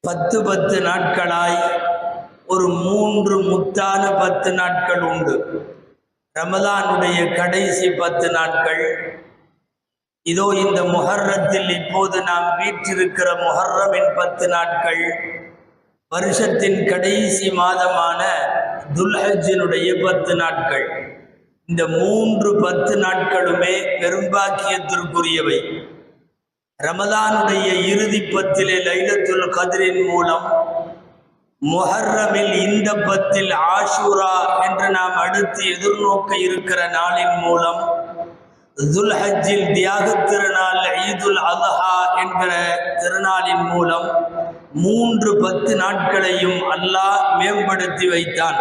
10 நாட்களாய் ஒரு 3 முத்தான 10 நாட்கள் உண்டு. ரமலானுடைய கடைசி 10 நாட்கள். இதோ இந்த முஹர்ரத்தில் இப்போது நாம் வீற்றிருக்கிற முஹர்ரமின் 10 நாட்கள், வருஷத்தின் கடைசி மாதமான துல்ஹஜ்ஜினுடைய 10 நாட்கள். இந்த 10 நாட்களுமே பெரும்பாக்கியத்திற்குரியவை. ரமலானுடைய இறுதி 10 லைலத்துல் கத்ரின் மூலம், முஹர்ரமில் இந்த 10 ஆஷூரா என்று நாம் அடுத்து எதிர்நோக்க இருக்கிற நாளின் மூலம், துல்ஹஜ்ஜில் தியாக திருநாள் ஈதுல் அத்ஹா என்கிற திருநாளின் மூலம் 10 நாட்களையும் அல்லாஹ் மேம்படுத்தி வைத்தான்.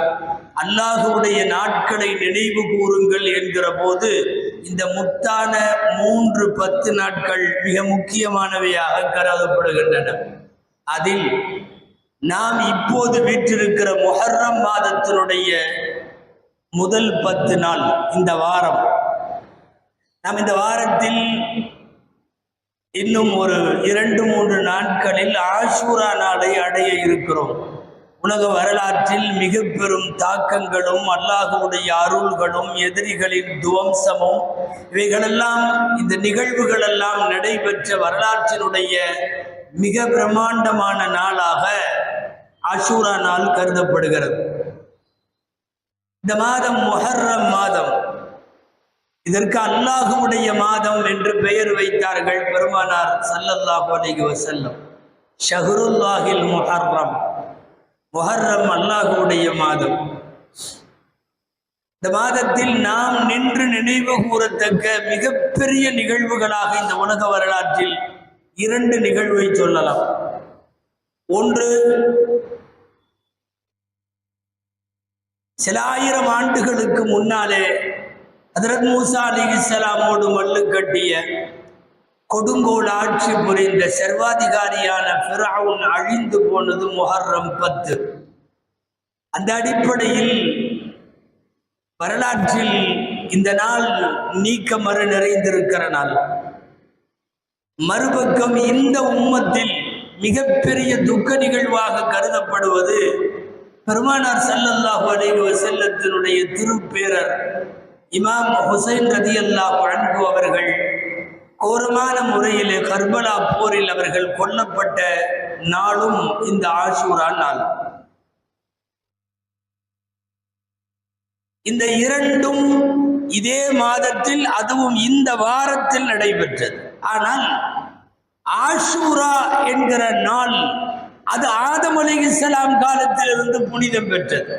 அல்லாஹுடைய நாட்களை நினைவு கூறுங்கள் என்கிற போது இந்த முத்தான 10 நாட்கள் மிக முக்கியமானவையாக கருதப்படுகின்றன. அதில் நாம் இப்போது வீற்றிருக்கிற முஹர்ரம் மாதத்தினுடைய முதல் 10 நாள் இந்த வாரம். நாம் இந்த வாரத்தில் இன்னும் ஒரு 2-3 நாட்களில் ஆஷூரா நாளை அடைய இருக்கிறோம். உலக வரலாற்றில் மிக பெரும் தாக்கங்களும் அல்லாஹுடைய அருள்களும் எதிரிகளின் துவம்சமும் இவைகளெல்லாம், இந்த நிகழ்வுகளெல்லாம் நடைபெற்ற வரலாற்றினுடைய மிக பிரம்மாண்டமான நாளாக ஆஷூரா நாள் கருதப்படுகிறது. இந்த மாதம் முஹர்ரம் மாதம். இதற்கு அல்லாஹுடைய மாதம் என்று பெயர் வைத்தார்கள் பெருமானார் ஸல்லல்லாஹு அலைஹி வஸல்லம். ஷஹ்ருல்லாஹில் முஹர்ரம். முஹர்ரம் அல்லாஹுடைய மாதம். இந்த மாதத்தில் நாம் நின்று நினைவு கூறத்தக்க மிகப்பெரிய நிகழ்வுகளாக இந்த உலக வரலாற்றில் 2 நிகழ்வை சொல்லலாம். ஒன்று, சில 1000 ஆண்டுகளுக்கு முன்னாலே ஹஜ்ரத் மூசா அலைஹிஸ்ஸலாமோடு மல்லு கட்டிய, கொடுங்கோல் ஆட்சி புரிந்த சர்வாதிகாரியான ஃபிரௌன் அழிந்து போனது முஹர்ரம் 10. அந்த அடிப்படையில் வரலாற்றில் இந்த நாள் நீக்கமறு நிறைந்திருக்கிற நாள். மறுபக்கம் இந்த உம்மத்தில் மிகப்பெரிய துக்க நிகழ்வாக கருதப்படுவது பெருமானார் ஸல்லல்லாஹு அலைஹி வஸல்லத்தினுடைய திருப்பேரர் இமாம் ஹுசைன் ரலியல்லாஹு அன்ஹு அவர்கள் கோரமான முறையிலே கர்பலா போரில் அவர்கள் கொல்லப்பட்ட நாளும் இந்த ஆஷூரா நாள். இந்த 2ம் இதே மாதத்தில், அதுவும் இந்த வாரத்தில் நடைபெற்றது. ஆனால் ஆஷூரா என்கிற நாள் அது ஆதம் அலைஹிஸ்ஸலாம் காலத்திலிருந்து புனிதம் பெற்றது.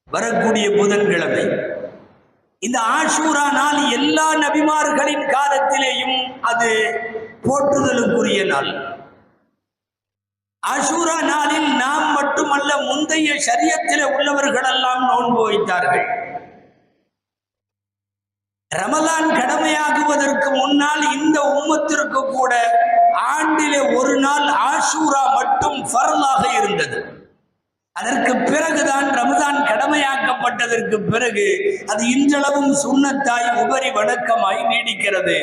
வரக்கூடிய புதன்கிழமை இந்த ஆஷூரா நாள் எல்லா நபிமார்களின் காலத்திலேயும் அது போற்றுதலுக்குரிய நாள். ஆஷூரா நாளில் நாம் மட்டுமல்ல, முந்தைய ஷரியத்திலே உள்ளவர்களெல்லாம் நோன்பு வைத்தார்கள். ரமலான் கடமையாகுவதற்கு முன்னால் இந்த உம்மத்திற்கு கூட ஆண்டிலே ஒரு நாள் ஆஷூரா மட்டும் ஃபர்லாக இருந்தது. அதற்கு பிறகுதான் ரமலான் கடமையாக்கப்பட்டதற்கு பிறகு அது இன்றளவும் சுன்னத்தாய் உபரி வணக்கமாய் நீடிக்கிறது.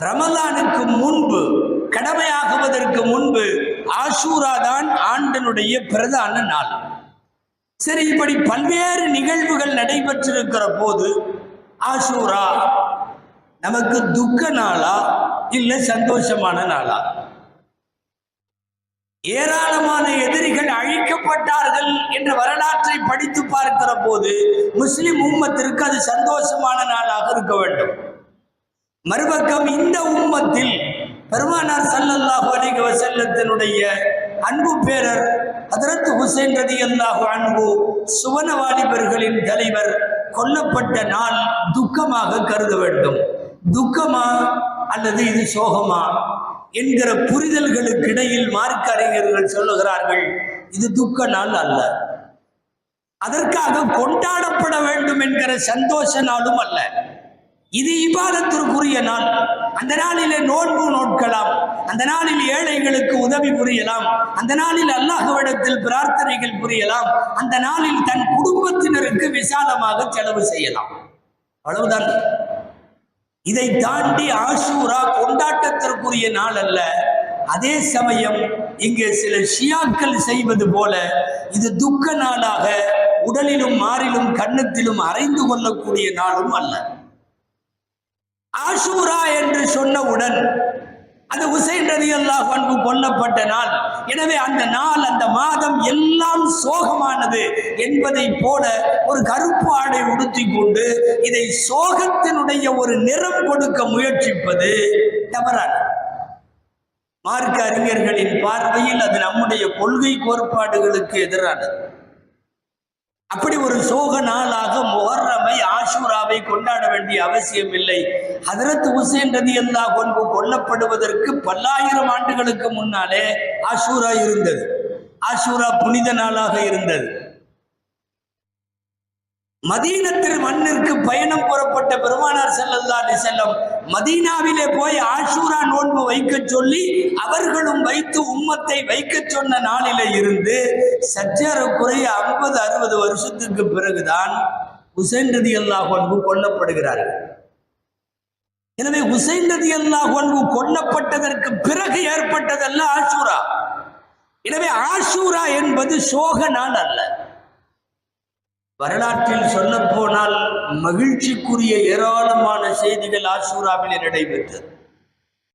ரமலானுக்கு முன்பு, கடமையாகுவதற்கு முன்பு ஆஷூரா தான் ஆண்டினுடைய பிரதான நாள். சரி, இப்படி பல்வேறு நிகழ்வுகள் நடைபெற்றிருக்கிற போது ஆஷூரா நமக்கு துக்க நாளா இல்லை சந்தோஷமான நாளா? ஏராளமான எதிரிகள் அழிக்கப்பட்டார்கள் என்ற வரலாற்றை படித்து பார்க்கிற போது முஸ்லிம் உம்மத்திற்கு அது சந்தோஷமான நாளாக இருக்க வேண்டும். மறுபக்கம் இந்த உம்மத்தில் பெருமானார் ஸல்லல்லாஹு அலைஹி வஸல்லத்தினுடைய அன்பு பேரர் ஹஜ்ரத் ஹுசைன் ரலியல்லாஹு அன்ஹு சுவனவாலிபர்களின் தலைவர் கொல்லப்பட்ட நாள் துக்கமாக கருத வேண்டும். துக்கமா அல்லது இது சோகமா என்கிற புரிதல்களுக்கு இடையில் மார்க்க அறிஞர்கள் சொல்லுகிறார்கள், இது துக்க நாள் அல்ல, அதற்காக கொண்டாடப்பட வேண்டும் என்கிற சந்தோஷ நாளும் அல்ல. இது இபாதத்திற்குரிய நாள். அந்த நாளிலே நோன்பு நோட்கலாம், அந்த நாளில் ஏழைகளுக்கு உதவி புரியலாம், அந்த நாளில் அல்லாஹ்விடத்தில் பிரார்த்தனைகள் புரியலாம், அந்த நாளில் தன் குடும்பத்தினருக்கு விசாலமாக செலவு செய்யலாம். அவ்வளவுதான். இதை தாண்டி ஆஷூரா கொண்டாட்டத்திற்குரிய நாள் அல்ல. அதே சமயம் இங்கே சில ஷியாக்கள் செய்வது போல இது துக்க நாளாக உடலிலும் மாறிலும் கண்ணத்திலும் அறைந்து கொள்ளக்கூடிய நாளும் அல்ல. ஆஷூரா என்று சொன்னவுடன் அது ஹுசைன் ரலியல்லாஹு அன்ஹு கொல்லப்பட்ட நாள். எனவே அந்த நாள், அந்த மாதம் எல்லாம் சோகமானது என்பதை போல ஒரு கருப்பு ஆடை உடுத்திக் கொண்டு இதை சோகத்தினுடைய ஒரு நிறம் கொடுக்க முயற்சிப்பது தவறான. மார்க்க அறிஞர்களின் பார்வையில் அது நம்முடைய கொள்கை கோட்பாடுகளுக்கு எதிரானது. அப்படி ஒரு சோக நாளாக முஹர்ரமை, ஆஷூராவை கொண்டாட வேண்டிய அவசியம் இல்லை. ஹஜ்ரத் ஹுசைன் ரலியல்லாஹு அன்ஹு கொல்லப்படுவதற்கு பல்லாயிரம் ஆண்டுகளுக்கு முன்னாலே ஆஷூரா இருந்தது. ஆஷூரா புனித நாளாக இருந்தது. மதீனத்தில் மண்ணிற்கு பயணம் புறப்பட்ட பெருமானார் ஸல்லல்லாஹு அலைஹி வஸல்லம் மதீனாவிலே போய் ஆஷூரா நோன்பு வைக்க சொல்லி அவர்களும் வைத்து உம்மத்தை வைக்க சொன்ன நாளிலே இருந்து சற்றேறக்குறைய 50-60 வருஷத்துக்கு பிறகுதான் ஹுசைன் ரலியல்லாஹு அன்ஹு கொல்லப்படுகிறார்கள். எனவே ஹுசைன் ரலியல்லாஹு அன்ஹு கொல்லப்பட்டதற்கு பிறகு ஏற்பட்டதல்ல ஆஷூரா. எனவே ஆஷூரா என்பது சோக நாள் அல்ல. வரலாற்றில் சொல்ல போனால் மகிழ்ச்சிக்குரிய ஏராளமான செய்திகள் ஆஷூராவில் நடைபெற்றது.